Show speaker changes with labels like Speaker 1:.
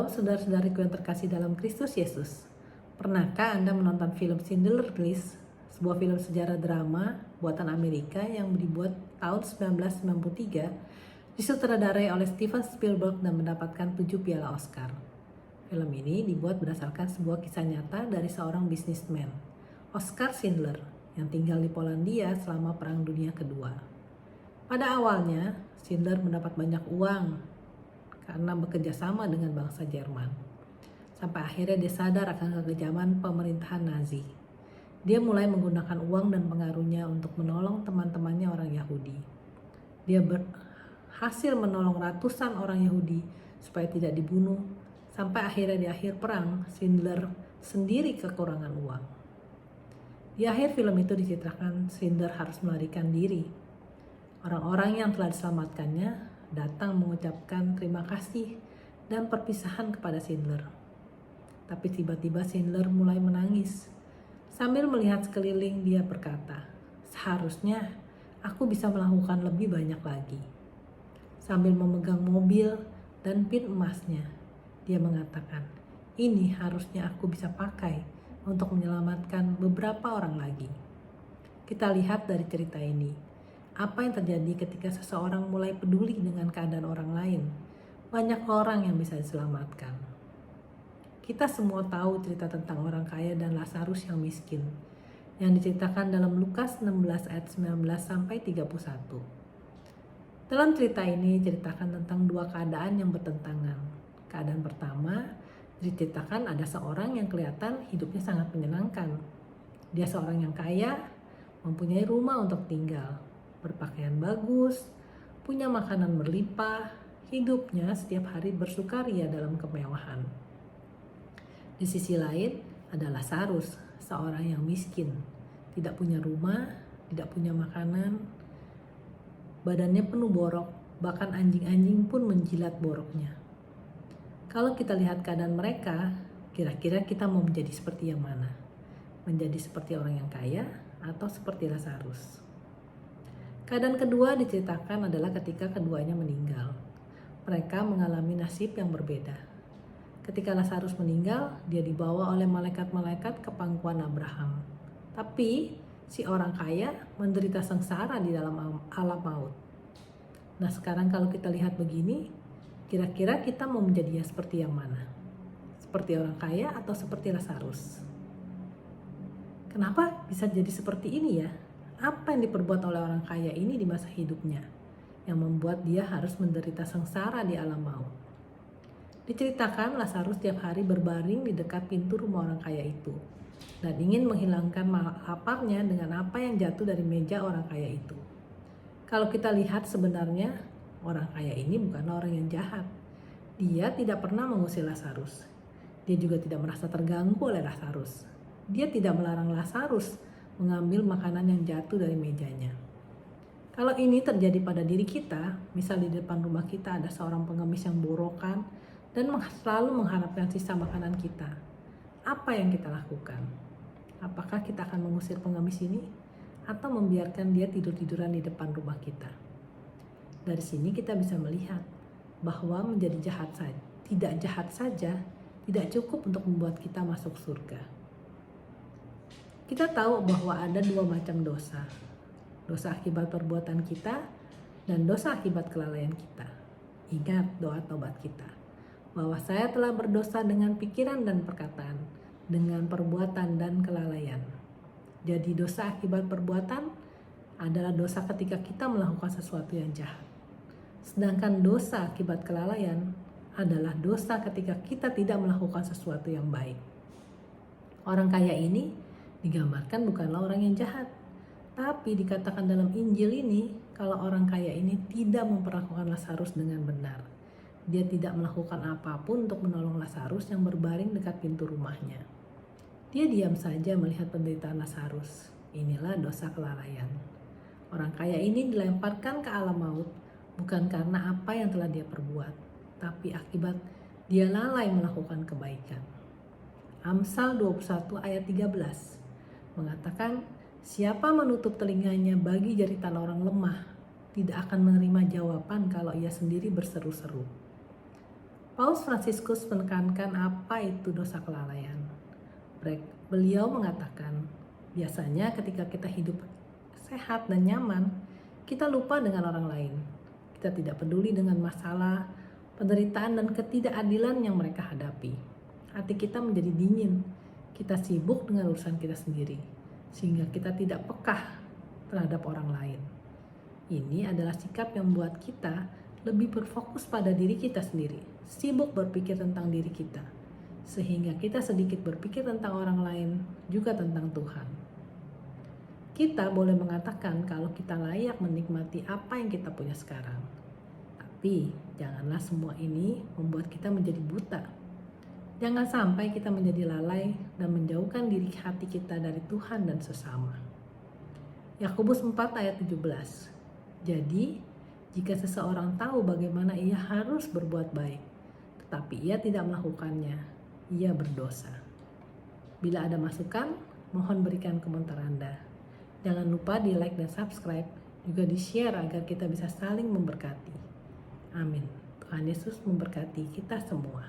Speaker 1: Shalom saudara-saudariku yang terkasih dalam Kristus Yesus. Pernahkah Anda menonton film Schindler's List, sebuah film sejarah drama buatan Amerika yang dibuat tahun 1993, disutradarai oleh Steven Spielberg dan mendapatkan 7 piala Oscar. Film ini dibuat berdasarkan sebuah kisah nyata dari seorang bisnismen, Oskar Schindler, yang tinggal di Polandia selama Perang Dunia Kedua. Pada awalnya, Schindler mendapat banyak uang karena bekerja sama dengan bangsa Jerman. Sampai akhirnya dia sadar akan kekejaman pemerintahan Nazi. Dia mulai menggunakan uang dan pengaruhnya untuk menolong teman-temannya orang Yahudi. Dia berhasil menolong ratusan orang Yahudi supaya tidak dibunuh, sampai akhirnya di akhir perang, Schindler sendiri kekurangan uang. Di akhir film itu diceritakan Schindler harus melarikan diri. Orang-orang yang telah diselamatkannya datang mengucapkan terima kasih dan perpisahan kepada Schindler. Tapi tiba-tiba Schindler mulai menangis. Sambil melihat sekeliling, dia berkata, "Seharusnya aku bisa melakukan lebih banyak lagi." Sambil memegang mobil dan pin emasnya, dia mengatakan, "Ini harusnya aku bisa pakai untuk menyelamatkan beberapa orang lagi." Kita lihat dari cerita ini, apa yang terjadi ketika seseorang mulai peduli dengan keadaan orang lain. Banyak orang yang bisa diselamatkan. Kita semua tahu cerita tentang orang kaya dan Lazarus yang miskin, yang diceritakan dalam Lukas 16 ayat 19 sampai 31. Dalam cerita ini diceritakan tentang dua keadaan yang bertentangan. Keadaan pertama diceritakan ada seorang yang kelihatan hidupnya sangat menyenangkan. Dia seorang yang kaya, mempunyai rumah untuk tinggal, berpakaian bagus, punya makanan berlimpah, hidupnya setiap hari bersukaria dalam kemewahan. Di sisi lain ada Lazarus, seorang yang miskin, tidak punya rumah, tidak punya makanan, badannya penuh borok, bahkan anjing-anjing pun menjilat boroknya. Kalau kita lihat keadaan mereka, kira-kira kita mau menjadi seperti yang mana? Menjadi seperti orang yang kaya atau seperti Lazarus? Keadaan kedua diceritakan adalah ketika keduanya meninggal. Mereka mengalami nasib yang berbeda. Ketika Lazarus meninggal, dia dibawa oleh malaikat-malaikat ke pangkuan Abraham. Tapi si orang kaya menderita sengsara di dalam alam maut. Nah, sekarang kalau kita lihat begini, kira-kira kita mau menjadi seperti yang mana? Seperti orang kaya atau seperti Lazarus? Kenapa bisa jadi seperti ini ya? Apa yang diperbuat oleh orang kaya ini di masa hidupnya yang membuat dia harus menderita sengsara di alam maut? Diceritakan Lazarus tiap hari berbaring di dekat pintu rumah orang kaya itu dan ingin menghilangkan laparnya dengan apa yang jatuh dari meja orang kaya itu. Kalau kita lihat sebenarnya orang kaya ini bukan orang yang jahat. Dia tidak pernah mengusir Lazarus. Dia juga tidak merasa terganggu oleh Lazarus. Dia tidak melarang Lazarus mengambil makanan yang jatuh dari mejanya. Kalau ini terjadi pada diri kita, misal di depan rumah kita ada seorang pengemis yang borokan dan selalu mengharapkan sisa makanan kita, apa yang kita lakukan? Apakah kita akan mengusir pengemis ini atau membiarkan dia tidur-tiduran di depan rumah kita? Dari sini kita bisa melihat bahwa menjadi tidak jahat saja tidak cukup untuk membuat kita masuk surga. Kita tahu bahwa ada dua macam dosa. Dosa akibat perbuatan kita dan dosa akibat kelalaian kita. Ingat doa taubat kita, bahwa saya telah berdosa dengan pikiran dan perkataan, dengan perbuatan dan kelalaian. Jadi dosa akibat perbuatan adalah dosa ketika kita melakukan sesuatu yang jahat. Sedangkan dosa akibat kelalaian adalah dosa ketika kita tidak melakukan sesuatu yang baik. Orang kaya ini digambarkan bukanlah orang yang jahat, tapi dikatakan dalam Injil ini kalau orang kaya ini tidak memperlakukan Lazarus dengan benar. Dia tidak melakukan apapun untuk menolong Lazarus yang berbaring dekat pintu rumahnya. Dia diam saja melihat penderitaan Lazarus. Inilah dosa kelalaian. Orang kaya ini dilemparkan ke alam maut bukan karena apa yang telah dia perbuat, tapi akibat dia lalai melakukan kebaikan. Amsal 21 ayat 13 mengatakan, "Siapa menutup telinganya bagi jeritan orang lemah, tidak akan menerima jawaban kalau ia sendiri berseru-seru." Paus Fransiskus menekankan apa itu dosa kelalaian. Beliau mengatakan, biasanya ketika kita hidup sehat dan nyaman, kita lupa dengan orang lain. Kita tidak peduli dengan masalah, penderitaan, dan ketidakadilan yang mereka hadapi. Hati kita menjadi dingin. Kita sibuk dengan urusan kita sendiri, sehingga kita tidak peka terhadap orang lain. Ini adalah sikap yang membuat kita lebih berfokus pada diri kita sendiri, sibuk berpikir tentang diri kita, sehingga kita sedikit berpikir tentang orang lain, juga tentang Tuhan. Kita boleh mengatakan kalau kita layak menikmati apa yang kita punya sekarang. Tapi janganlah semua ini membuat kita menjadi buta. Jangan sampai kita menjadi lalai dan menjauhkan diri hati kita dari Tuhan dan sesama. Yakobus 4 ayat 17. Jadi, jika seseorang tahu bagaimana ia harus berbuat baik, tetapi ia tidak melakukannya, ia berdosa. Bila ada masukan, mohon berikan komentar Anda. Jangan lupa di like dan subscribe, juga di share agar kita bisa saling memberkati. Amin. Tuhan Yesus memberkati kita semua.